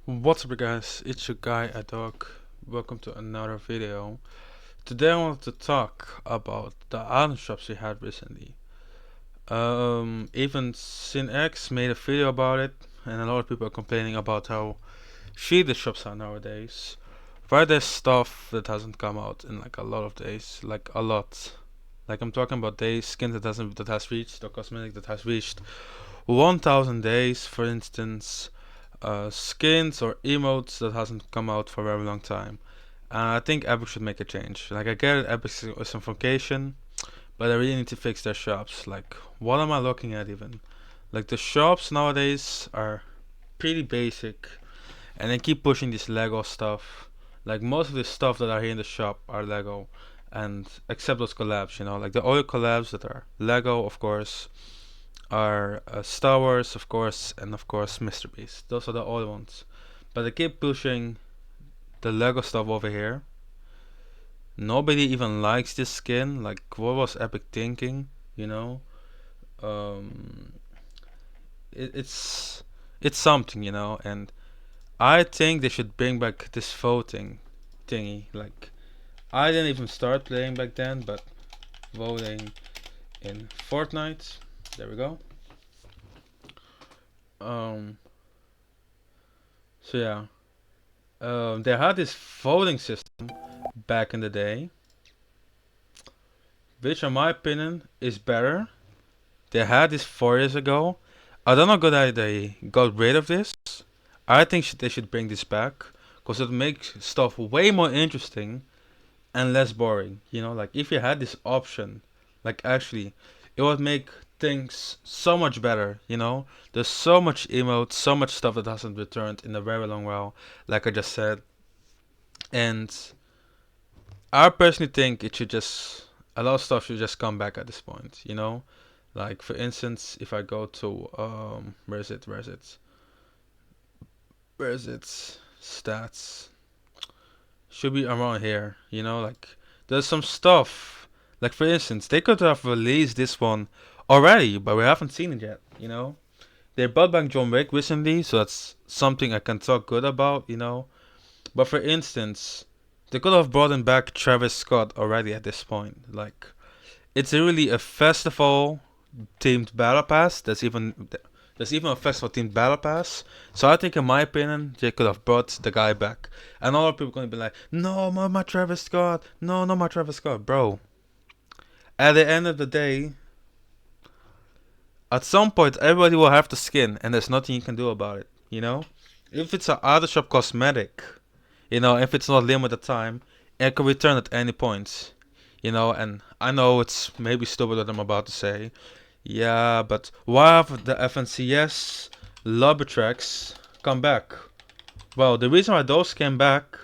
What's up guys, it's your guy Adok. Welcome to another video. Today I wanted to talk about the item shops we had recently. Even SynX made a video about it, and a lot of people are complaining about how shitty the shops are nowadays. Why there's stuff that hasn't come out in like a lot of days, like a lot. Like I'm talking about days, skin that has reached, or cosmetic that has reached 1000 days, for instance, skins or emotes that hasn't come out for a very long time. I think Epic should make a change. Like I get it, Epic is on vacation, but they really need to fix their shops. Like what am I looking at even? Like the shops nowadays are pretty basic, and they keep pushing this Lego stuff. Like most of the stuff that are here in the shop are Lego, and except those collabs, like the oil collabs that are Lego, of course, are Star Wars, of course, and of course Mr. Beast. Those are the old ones. But they keep pushing the Lego stuff over here. Nobody even likes this skin. Like, what was Epic thinking? You know, um, it's something, and I think they should bring back this voting thingy. Like, I didn't even start playing back then, but voting in Fortnite. There we go. Um, so yeah. They had this voting system back in the day, which, in my opinion, is better. They had this 4 years ago. I don't know why they got rid of this. I think they should bring this back because it makes stuff way more interesting and less boring. Like if you had this option, like actually, it would make things so much better. There's so much emotes, so much stuff that hasn't returned in a very long while, like I just said, and I personally think it should just a lot of stuff should just come back at this point. Like for instance, if I go to where is it stats should be around here. Like there's some stuff. Like for instance, they could have released this one already, but we haven't seen it yet. They brought back John Wick recently, so that's something I can talk good about. But for instance, they could have brought in back Travis Scott already at this point. Like, it's really a festival themed battle pass. There's even a festival themed battle pass. So I think, in my opinion, they could have brought the guy back. And all of people are gonna be like, "No, my Travis Scott. No, no, my Travis Scott, bro." At the end of the day, at some point, everybody will have the skin, and there's nothing you can do about it. If it's an out of shop cosmetic, if it's not limited time, it can return at any point. And I know it's maybe stupid what I'm about to say. Yeah, but why have the FNCS lobby tracks come back? Well, the reason why those came back,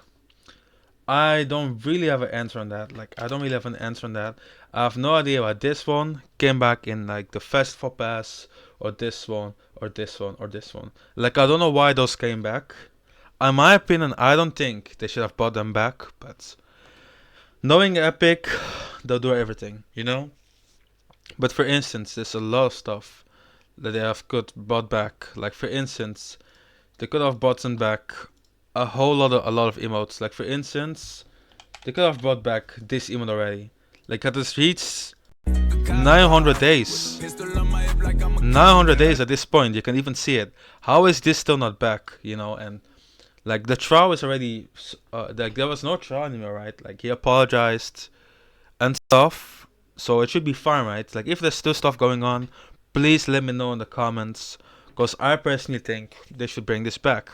I don't really have an answer on that. Like, I don't really have an answer on that. I have no idea why this one came back in like the festival pass, or this one, or this one, or this one. Like, I don't know why those came back. In my opinion, I don't think they should have brought them back, but knowing Epic, they'll do everything. But for instance, there's a lot of stuff that they have could brought back. Like for instance, they could have brought back a lot of emotes. Like for instance, they could have brought back this emote already. Like it has reached 900 days. 900 days at this point, you can even see it. How is this still not back? And like the trial is already, like there was no trial anymore, right? Like he apologized and stuff, so it should be fine, right? Like if there's still stuff going on, please let me know in the comments, because I personally think they should bring this back.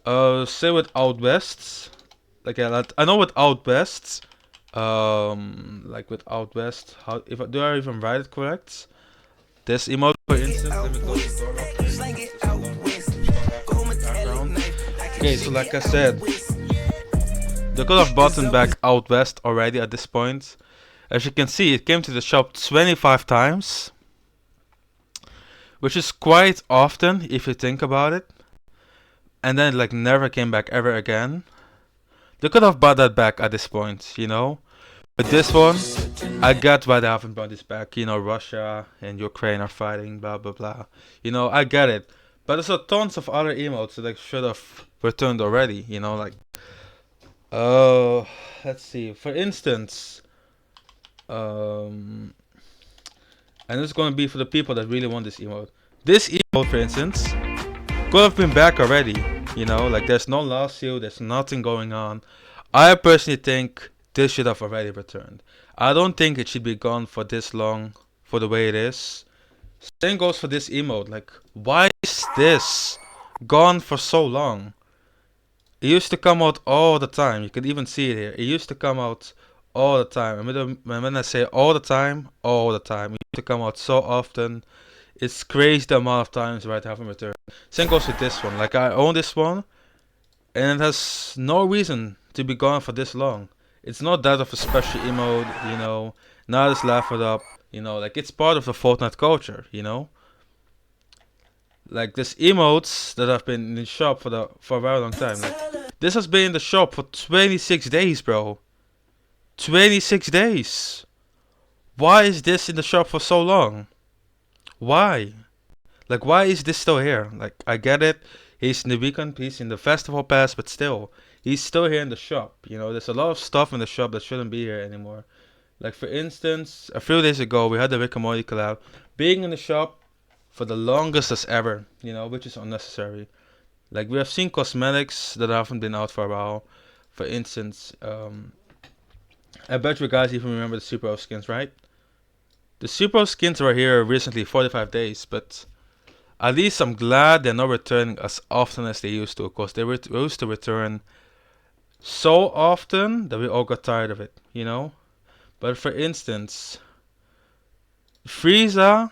Say with Out West, like I know with Out West, like with Out West, how if do I even write it correct? This emote, for instance, let me close the door real quick. There's a lot of background. Okay, so like I said, they could have bought back Out West already at this point. As you can see, it came to the shop 25 times, which is quite often if you think about it. And then it like never came back ever again. They could have bought that back at this point. But this one, I get why they haven't brought this back. Russia and Ukraine are fighting, blah blah blah. I get it. But there's a tons of other emotes that should have returned already. Oh, let's see. For instance, um, and it's gonna be for the people that really want this emote. This emote, for instance, could have been back already. There's no lawsuit, there's nothing going on. I personally think this should have already returned. I don't think it should be gone for this long, for the way it is. Same goes for this emote. Like, why is this gone for so long? It used to come out all the time. You can even see it here. It used to come out all the time. When I say all the time, it used to come out so often. It's crazy the amount of times where I haven't returned. Same goes with this one. Like, I own this one, and it has no reason to be gone for this long. It's not that of a special emote. Now just laugh it up. Like, it's part of the Fortnite culture. Like, there's emotes that have been in the shop for a very long time. Like, this has been in the shop for 26 days, bro. 26 days. Why is this in the shop for so long? Why? Like, why is this still here? Like, I get it. He's in the weekend, he's in the festival pass, but still, he's still here in the shop. There's a lot of stuff in the shop that shouldn't be here anymore. Like, for instance, a few days ago, we had the Rick and Morty collab being in the shop for the longest as ever, which is unnecessary. Like, we have seen cosmetics that haven't been out for a while. For instance, I bet you guys even remember the Super skins, right? The Super skins were here recently, 45 days, but at least I'm glad they're not returning as often as they used to, because they used to return so often that we all got tired of it. But for instance, Frieza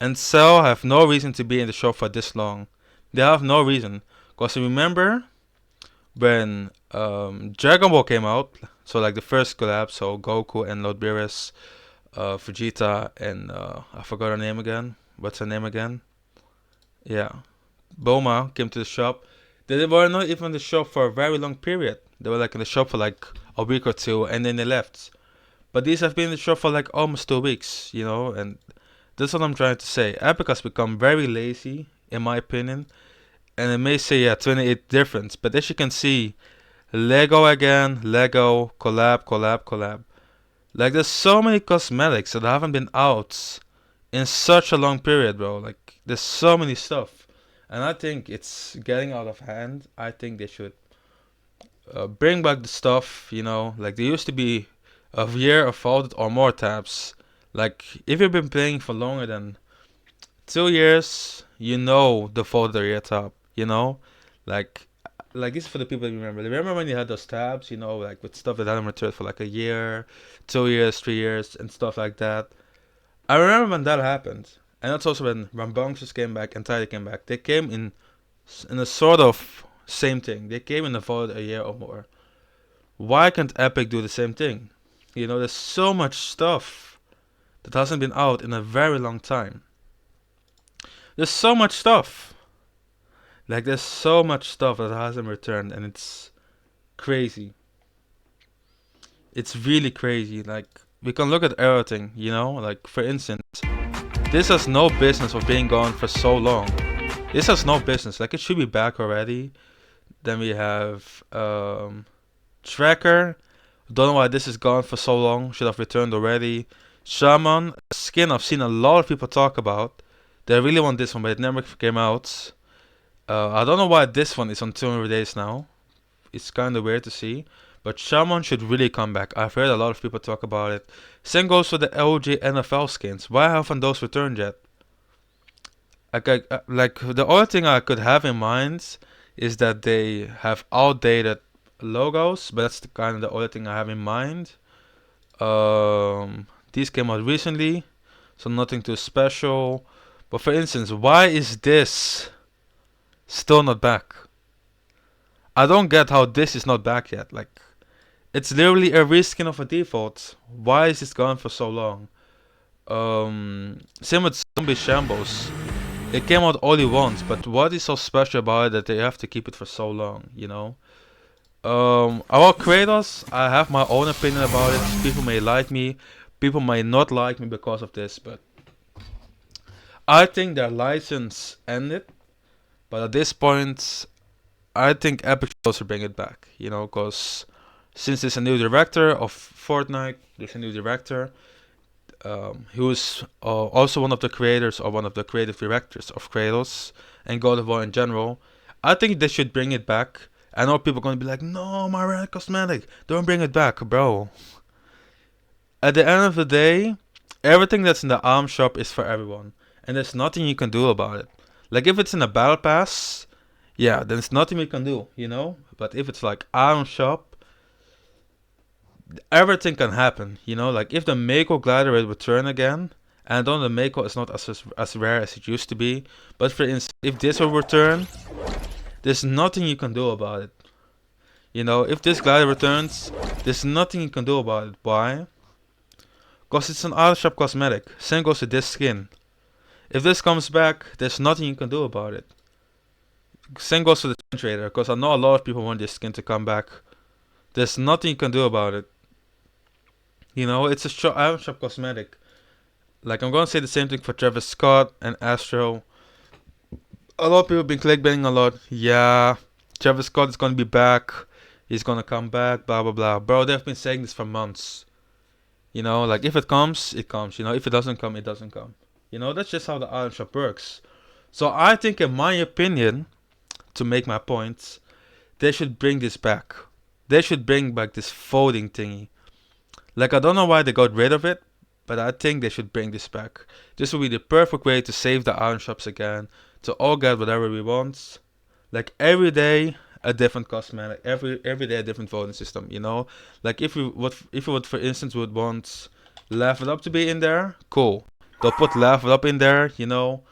and Cell have no reason to be in the shop for this long. They have no reason. Because remember when Dragon Ball came out, so like the first collab, so Goku and Lord Beerus, Vegeta and I forgot her name again. What's her name again? Yeah. Bulma came to the shop. They were not even in the shop for a very long period. They were like in the shop for like a week or two and then they left. But these have been in the shop for like almost 2 weeks, and that's what I'm trying to say. Epic has become very lazy, in my opinion. And it may say, yeah, 28 difference. But as you can see, Lego again, Lego, collab, collab, collab. Like, there's so many cosmetics that haven't been out in such a long period, bro. Like, there's so many stuff. And I think it's getting out of hand. I think they should bring back the stuff, Like, there used to be a year of folded or more tabs. Like, if you've been playing for longer than 2 years, the folded year tab. Like this is for the people that remember. Remember when you had those tabs, like with stuff that hadn't returned for like a year, 2 years, 3 years, and stuff like that. I remember when that happened, and that's also when Rambunctious came back and Tidy came back. They came in a sort of same thing. They came in a folded a year or more. Why can't Epic do the same thing? There's so much stuff that hasn't been out in a very long time. There's so much stuff. Like, there's so much stuff that hasn't returned, and it's crazy. It's really crazy. Like, we can look at everything, Like, for instance, this has no business of being gone for so long. This has no business. Like, it should be back already. Then we have Tracker. Don't know why this is gone for so long. Should have returned already. Shaman, a skin I've seen a lot of people talk about. They really want this one, but it never came out. I don't know why this one is on 200 days now. It's kind of weird to see. But Shaman should really come back. I've heard a lot of people talk about it. Same goes for the LG NFL skins. Why haven't those returned yet? Like the only thing I could have in mind is that they have outdated logos, but that's kind of the only thing I have in mind. These came out recently, so nothing too special. But for instance, why is this still not back? I don't get how this is not back yet. Like, it's literally a reskin of a default. Why is this gone for so long? Same with Zombie Shambles. It came out only once, but what is so special about it that they have to keep it for so long, About Kratos, I have my own opinion about it. People may like me, people may not like me because of this, but I think their license ended, but at this point, I think Epic should also bring it back. You know, because since there's a new director of Fortnite, there's a new director. Who is also one of the creators or one of the creative directors of Kratos and God of War in general. I think they should bring it back. I know people are gonna be like, no, my red cosmetic, don't bring it back, bro. At the end of the day, everything that's in the arm shop is for everyone, and there's nothing you can do about it. Like if it's in a battle pass, yeah, then there's nothing we can do, you know. But if it's like arm shop, everything can happen, you know. Like if the Mako glider will return again, and I know the Mako is not as rare as it used to be, but for instance, if this will return, there's nothing you can do about it. You know, if this glider returns, there's nothing you can do about it. Why? Because it's an out of shop cosmetic. Same goes to this skin. If this comes back, there's nothing you can do about it. Same goes to the trader, because I know a lot of people want this skin to come back. There's nothing you can do about it. You know, it's a out of shop cosmetic. Like, I'm gonna say the same thing for Travis Scott and Astro. A lot of people have been clickbaiting a lot. Yeah, Travis Scott is gonna be back. He's gonna come back, blah blah blah. Bro, they've been saying this for months. You know, like if it comes, it comes. You know, if it doesn't come, it doesn't come. You know, that's just how the item shop works. So I think, in my opinion, to make my point, they should bring this back. They should bring back this folding thingy. Like, I don't know why they got rid of it, but I think they should bring this back. This would be the perfect way to save the item shops again, to all get whatever we want. Like every day a different cosmetic, every day a different voting system, you know? Like if you would for instance would want Laugh It Up to be in there, cool. They'll put Laugh It Up in there, you know?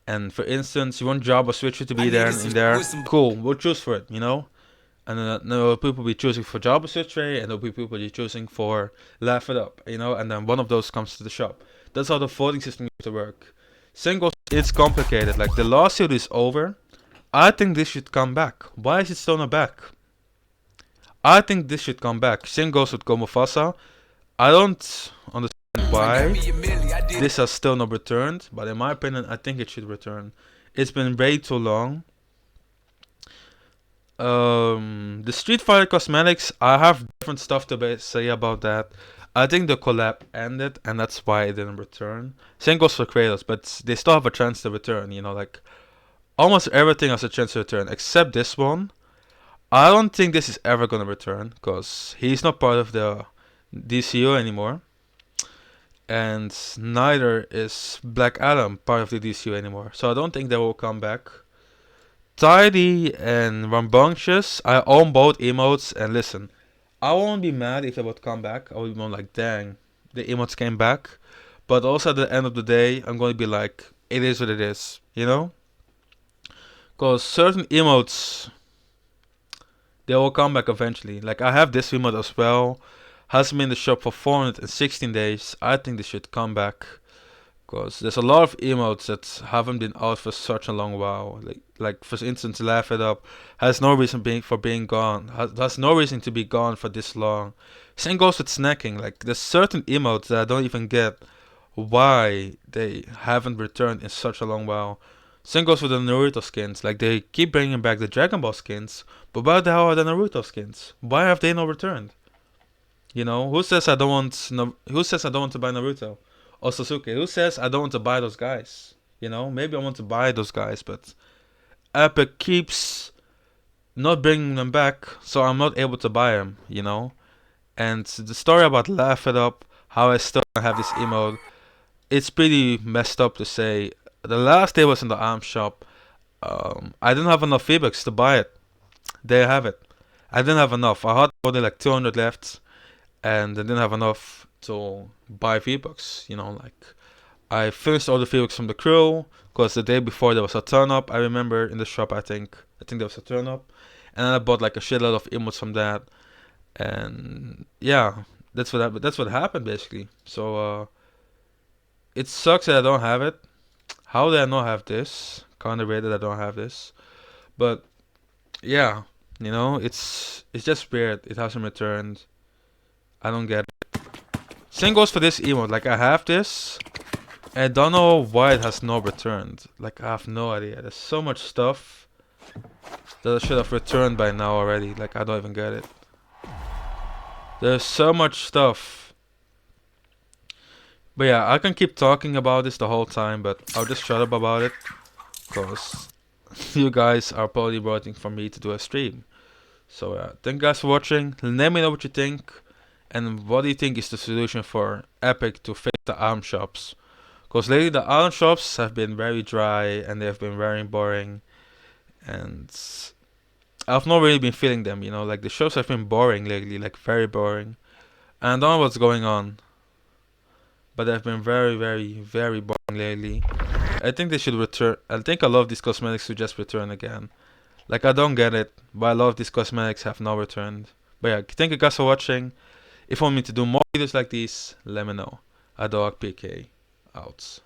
And for instance, you want Jabba Switcher to be there and in there, cool, we'll choose for it, you know? And then there will people be choosing for Jabba Switcher, and there will be people be choosing for Laugh It Up, you know? And then one of those comes to the shop. That's how the voting system used to work. Singles, it's complicated. Like the lawsuit is over. I think this should come back. Why is it still not back? I think this should come back. Same goes with Go Mufasa. I don't understand why this has still not returned, but in my opinion, I think it should return. It's been way too long. The Street Fighter cosmetics, I have different stuff to say about that. I think the collab ended, and that's why it didn't return. Same goes for Kratos, but they still have a chance to return, you know, like almost everything has a chance to return except this one. I don't think this is ever gonna return because he's not part of the DCU anymore, and neither is Black Adam part of the DCU anymore. So I don't think they will come back. Tidy and Rambunctious, I own both emotes, and listen, I won't be mad if they would come back. I would be more like, dang, the emotes came back. But also at the end of the day, I'm going to be like, it is what it is, you know? Because certain emotes, they will come back eventually. Like I have this emote as well. Has been in the shop for 416 days. I think this should come back. Because there's a lot of emotes that haven't been out for such a long while. Like for instance, Laugh It Up has no reason for being gone. Has no reason to be gone for this long. Same goes with snacking. Like there's certain emotes that I don't even get why they haven't returned in such a long while. Same goes with the Naruto skins. Like they keep bringing back the Dragon Ball skins, but why the hell are the Naruto skins? Why have they not returned? You know, who says I don't want? Who says I don't want to buy Naruto or Sasuke? Who says I don't want to buy those guys? You know, maybe I want to buy those guys, but Epic keeps not bringing them back, so I'm not able to buy them. You know, and the story about Laugh It Up, how I still have this emote, it's pretty messed up to say. The last day was in the arm shop. I didn't have enough V-Bucks to buy it. There you have it. I didn't have enough. I had only like 200 left, and I didn't have enough to buy V-Bucks. You know, like I finished all the V-Bucks from the crew because the day before there was a turn up. I remember in the shop. I think there was a turn up, and then I bought like a shitload of emotes from that. And yeah, that's what happened basically. So it sucks that I don't have it. How did I not have this? Kinda weird that I don't have this. But yeah, you know, it's just weird. It hasn't returned. I don't get it. Same goes for this emote. Like I have this, I don't know why it has not returned. Like, I have no idea. There's so much stuff that I should have returned by now already. Like, I don't even get it. There's so much stuff. But yeah, I can keep talking about this the whole time, but I'll just shut up about it. Because you guys are probably waiting for me to do a stream. So thank you guys for watching. Let me know what you think. And what do you think is the solution for Epic to fix the ARM shops? Because lately the ARM shops have been very dry and they have been very boring. And I've not really been feeling them, you know, like the shows have been boring lately, like very boring. And I don't know what's going on, but they've been very, very, very boring lately. I think they should return. I think a lot of these cosmetics should just return again. Like, I don't get it, but a lot of these cosmetics have now returned. But yeah, thank you guys for watching. If you want me to do more videos like these, let me know. ADOGPK out.